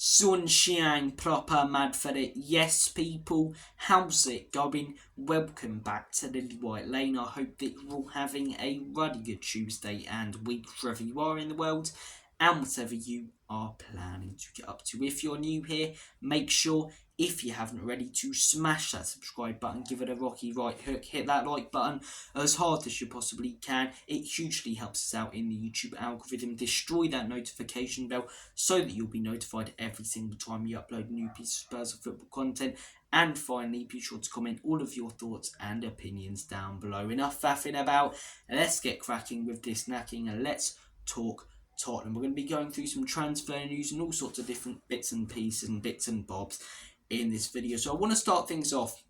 Sunshine, proper mad for it. Yes, people, how's it going? Welcome back to Lily White Lane. I hope that you're all having a really good Tuesday and week wherever you are in the world and whatever you are planning to get up to. If you're new here, make sure, if you haven't already, to smash that subscribe button, give it a rocky right hook, hit that like button as hard as you possibly can. It hugely helps us out in the YouTube algorithm. Destroy that notification bell so that you'll be notified every single time we upload a new piece of Spurs of football content. And finally, be sure to comment all of your thoughts and opinions down below. Enough faffing about, let's get cracking with this knacking and let's talk Tottenham. We're going to be going through some transfer news and all sorts of different bits and pieces and bits and bobs in this video. So I want to start things off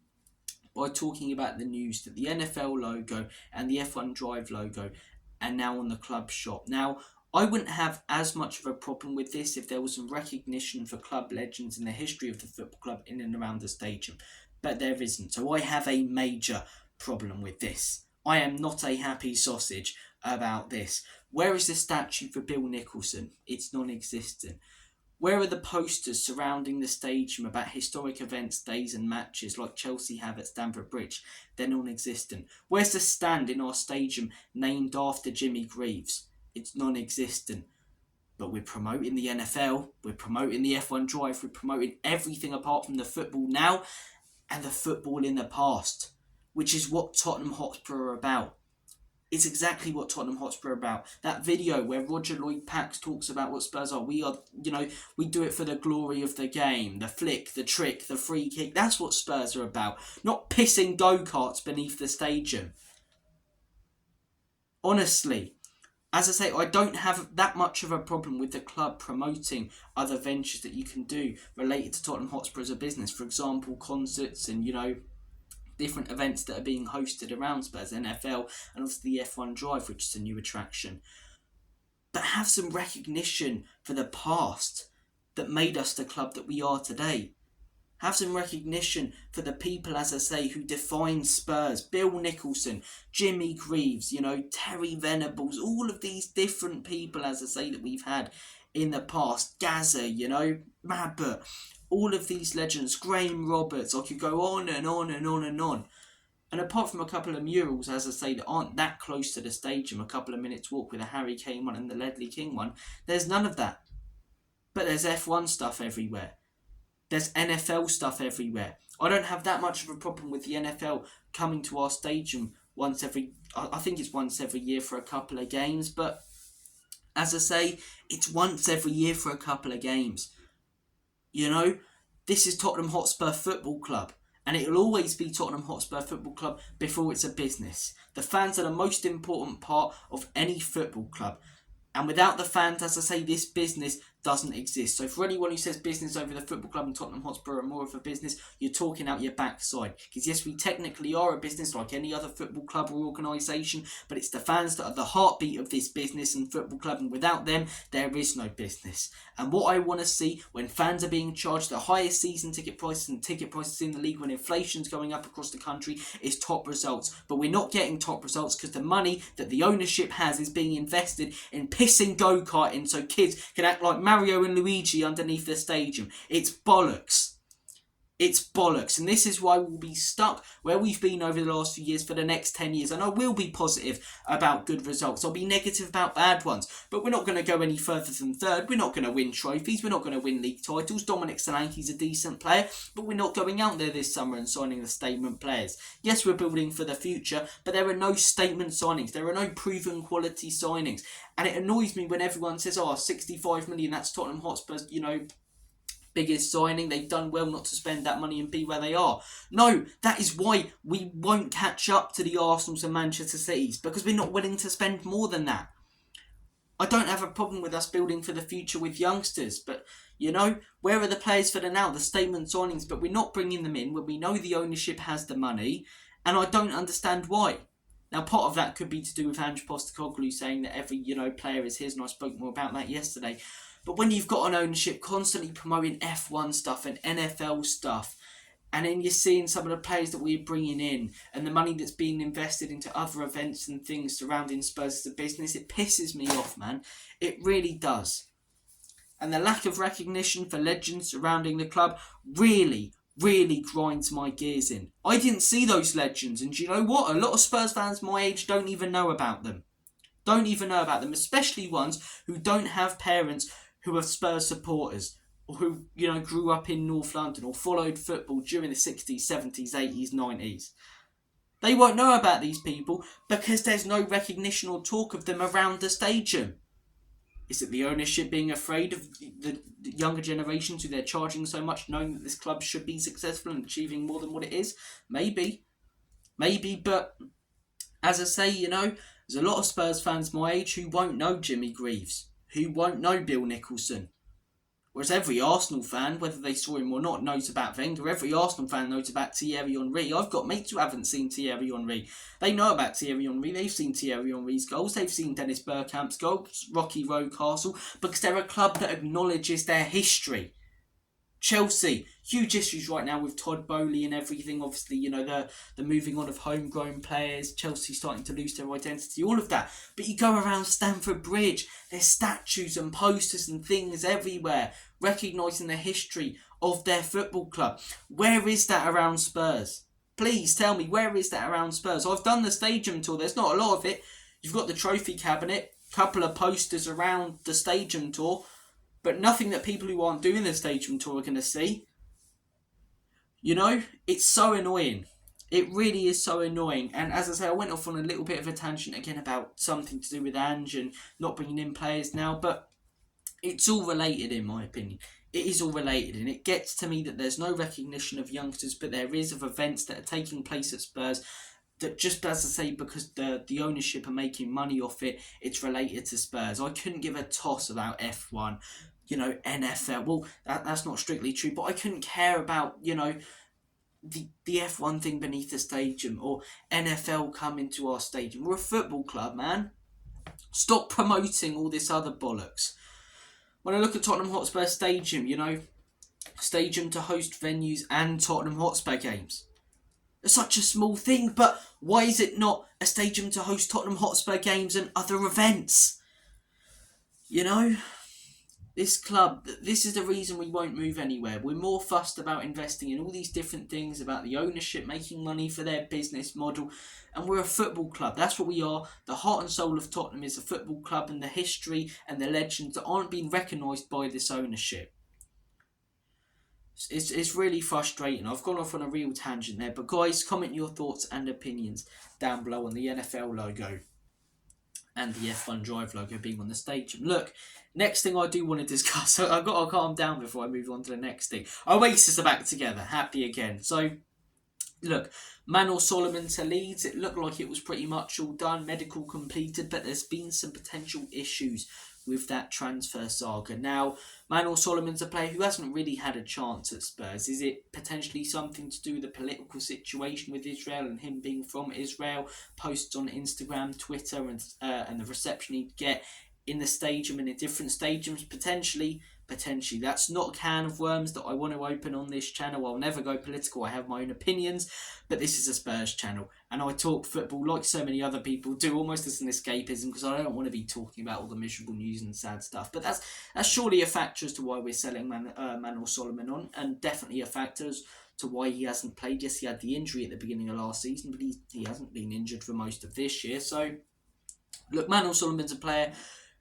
by talking about the news that the NFL logo and the F1 Drive logo are now on the club shop. Now, I wouldn't have as much of a problem with this if there was some recognition for club legends in the history of the football club in and around the stadium, but there isn't. So I have a major problem with this. I am not a happy sausage about this. Where is the statue for Bill Nicholson? It's non-existent. Where are the posters surrounding the stadium about historic events, days and matches like Chelsea have at Stamford Bridge? They're non-existent. Where's the stand in our stadium named after Jimmy Greaves? It's non-existent. But we're promoting the NFL, we're promoting the F1 Drive, we're promoting everything apart from the football now and the football in the past, which is what Tottenham Hotspur are about. It's exactly what Tottenham Hotspur are about. That video where Roger Lloyd-Pax talks about what Spurs are. We do it for the glory of the game. The flick, the trick, the free kick. That's what Spurs are about. Not pissing go-karts beneath the stadium. Honestly, as I say, I don't have that much of a problem with the club promoting other ventures that you can do related to Tottenham Hotspur as a business. For example, concerts and, different events that are being hosted around Spurs, NFL, and obviously the F1 Drive, which is a new attraction. But have some recognition for the past that made us the club that we are today. Have some recognition for the people, as I say, who defined Spurs. Bill Nicholson, Jimmy Greaves, Terry Venables, all of these different people, as I say, that we've had in the past. Gaza, Mabbott. All of these legends, Graham Roberts, I could go on and on and on and on. And apart from a couple of murals, as I say, that aren't that close to the stadium, a couple of minutes walk with a Harry Kane one and the Ledley King one, there's none of that. But there's F1 stuff everywhere. There's NFL stuff everywhere. I don't have that much of a problem with the NFL coming to our stadium once every year for a couple of games. But as I say, it's once every year for a couple of games. This is Tottenham Hotspur Football Club, and it'll always be Tottenham Hotspur Football Club before it's a business. The fans are the most important part of any football club, and without the fans, as I say, this business doesn't exist. So for anyone who says business over the football club and Tottenham Hotspur are more of a business, you're talking out your backside. Because yes, we technically are a business like any other football club or organisation, but it's the fans that are the heartbeat of this business and football club, and without them, there is no business. And what I want to see when fans are being charged the highest season ticket prices and ticket prices in the league, when inflation's going up across the country, is top results. But we're not getting top results because the money that the ownership has is being invested in pissing go-karting so kids can act like Mario and Luigi underneath the stadium. It's bollocks. It's bollocks. And this is why we'll be stuck where we've been over the last few years for the next 10 years. And I will be positive about good results. I'll be negative about bad ones. But we're not going to go any further than third. We're not going to win trophies. We're not going to win league titles. Dominic Solanke's a decent player. But we're not going out there this summer and signing the statement players. Yes, we're building for the future. But there are no statement signings. There are no proven quality signings. And it annoys me when everyone says, 65 million, that's Tottenham Hotspur's, biggest signing. They've done well not to spend that money and be where they are. No, that is why we won't catch up to the Arsenals and Manchester Cities, because we're not willing to spend more than that. I don't have a problem with us building for the future with youngsters, but where are the players for the now, the statement signings? But we're not bringing them in when we know the ownership has the money, and I don't understand why. Now, part of that could be to do with Ange Postecoglou saying that every player is his, and I spoke more about that yesterday. But when you've got an ownership constantly promoting F1 stuff and NFL stuff, and then you're seeing some of the players that we're bringing in and the money that's being invested into other events and things surrounding Spurs as a business, it pisses me off, man. It really does. And the lack of recognition for legends surrounding the club really, really grinds my gears in. I didn't see those legends, and you know what? A lot of Spurs fans my age don't even know about them. Don't even know about them, especially ones who don't have parents who are Spurs supporters, or who, you know, grew up in North London or followed football during the 60s, 70s, 80s, 90s. They won't know about these people because there's no recognition or talk of them around the stadium. Is it the ownership being afraid of the younger generations who they're charging so much, knowing that this club should be successful and achieving more than what it is? Maybe, but as I say, you know, there's a lot of Spurs fans my age who won't know Jimmy Greaves, who won't know Bill Nicholson. Whereas every Arsenal fan, whether they saw him or not, knows about Wenger. Every Arsenal fan knows about Thierry Henry. I've got mates who haven't seen Thierry Henry. They know about Thierry Henry. They've seen Thierry Henry's goals. They've seen Dennis Bergkamp's goals, Rocky Road Castle, because they're a club that acknowledges their history. Chelsea, huge issues right now with Todd Bowley and everything. Obviously, you know, the moving on of homegrown players, Chelsea starting to lose their identity, all of that. But you go around Stamford Bridge, there's statues and posters and things everywhere, recognising the history of their football club. Where is that around Spurs? Please tell me, where is that around Spurs? I've done the stadium tour, there's not a lot of it. You've got the trophy cabinet, couple of posters around the stadium tour, but nothing that people who aren't doing the stadium tour are going to see. You know, it's so annoying. It really is so annoying. And as I say, I went off on a little bit of a tangent again about something to do with Ange and not bringing in players now, but it's all related in my opinion. It is all related, and it gets to me that there's no recognition of youngsters, but there is of events that are taking place at Spurs that, just as I say, because the ownership are making money off it, it's related to Spurs. I couldn't give a toss about F1, you know, NFL. Well, that's not strictly true, but I couldn't care about, you know, the F1 thing beneath the stadium or NFL coming to our stadium. We're a football club, man. Stop promoting all this other bollocks. When I look at Tottenham Hotspur Stadium, you know, stadium to host venues and Tottenham Hotspur games. It's such a small thing, but why is it not a stadium to host Tottenham Hotspur games and other events? You know, this club, this is the reason we won't move anywhere. We're more fussed about investing in all these different things, about the ownership making money for their business model, and we're a football club. That's what we are. The heart and soul of Tottenham is a football club, and the history and the legends that aren't being recognised by this ownership. It's really frustrating. I've gone off on a real tangent there, but guys, comment your thoughts and opinions down below on the NFL logo and the F1 Drive logo being on the stadium. Look, next thing I do want to discuss, I've got to calm down before I move on to the next thing. Oasis are back together, happy again. So, look, Manor Solomon to Leeds, it looked like it was pretty much all done, medical completed, but there's been some potential issues with that transfer saga. Now, Manor Solomon's a player who hasn't really had a chance at Spurs. Is it potentially something to do with the political situation with Israel and him being from Israel? Posts on Instagram, Twitter, and the reception he'd get in the stadium and in different stadiums? Potentially. That's not a can of worms that I want to open on this channel. I'll never go political. I have my own opinions, but this is a Spurs channel, and I talk football like so many other people do, almost as an escapism, because I don't want to be talking about all the miserable news and sad stuff. But that's surely a factor as to why we're selling Manor Solomon on, and definitely a factor as to why he hasn't played. Yes, he had the injury at the beginning of last season, but he hasn't been injured for most of this year. So, look, Manor Solomon's a player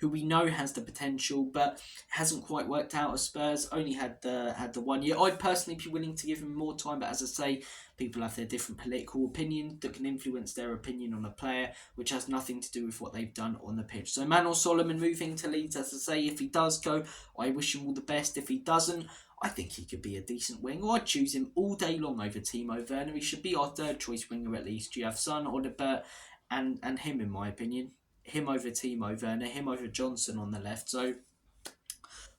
who we know has the potential, but hasn't quite worked out at Spurs. Only had the 1 year. I'd personally be willing to give him more time, but as I say, people have their different political opinions that can influence their opinion on a player, which has nothing to do with what they've done on the pitch. So Manor Solomon moving to Leeds, as I say, if he does go, I wish him all the best. If he doesn't, I think he could be a decent winger. I'd choose him all day long over Timo Werner. He should be our third choice winger at least. You have Son, Odebert, and him, in my opinion. Him over Timo Werner, him over Johnson on the left. So,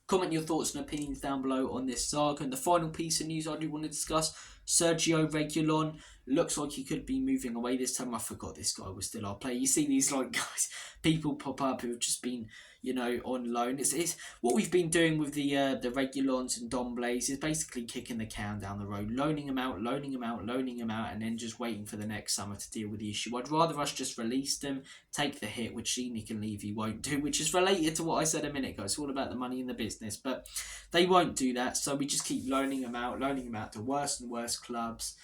comment your thoughts and opinions down below on this saga. And the final piece of news I do want to discuss, Sergio Regulion. Looks like he could be moving away this time. I forgot this guy was still our player. You see these like guys, people pop up who have just been, you know, on loan. It's what we've been doing with the Regulons and Domblays is basically kicking the can down the road, loaning them out, and then just waiting for the next summer to deal with the issue. I'd rather us just release them, take the hit, which Nick and Levy won't do, which is related to what I said a minute ago. It's all about the money in the business, but they won't do that, so we just keep loaning them out to worse and worse clubs.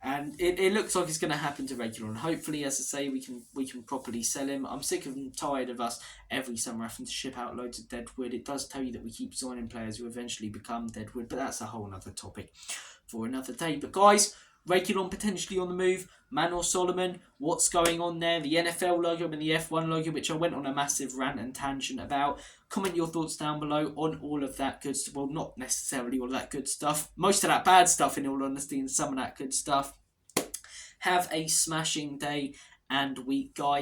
And it looks like it's going to happen to Regulion. Hopefully, as I say, we can properly sell him. I'm sick and tired of us every summer having to ship out loads of deadwood. It does tell you that we keep signing players who eventually become deadwood, but that's a whole other topic for another day. But guys, Regulion potentially on the move. Manor Solomon, what's going on there? The NFL logo and the F1 logo, which I went on a massive rant and tangent about. Comment your thoughts down below on all of that good stuff. Well, not necessarily all of that good stuff. Most of that bad stuff, in all honesty, and some of that good stuff. Have a smashing day and week, guys.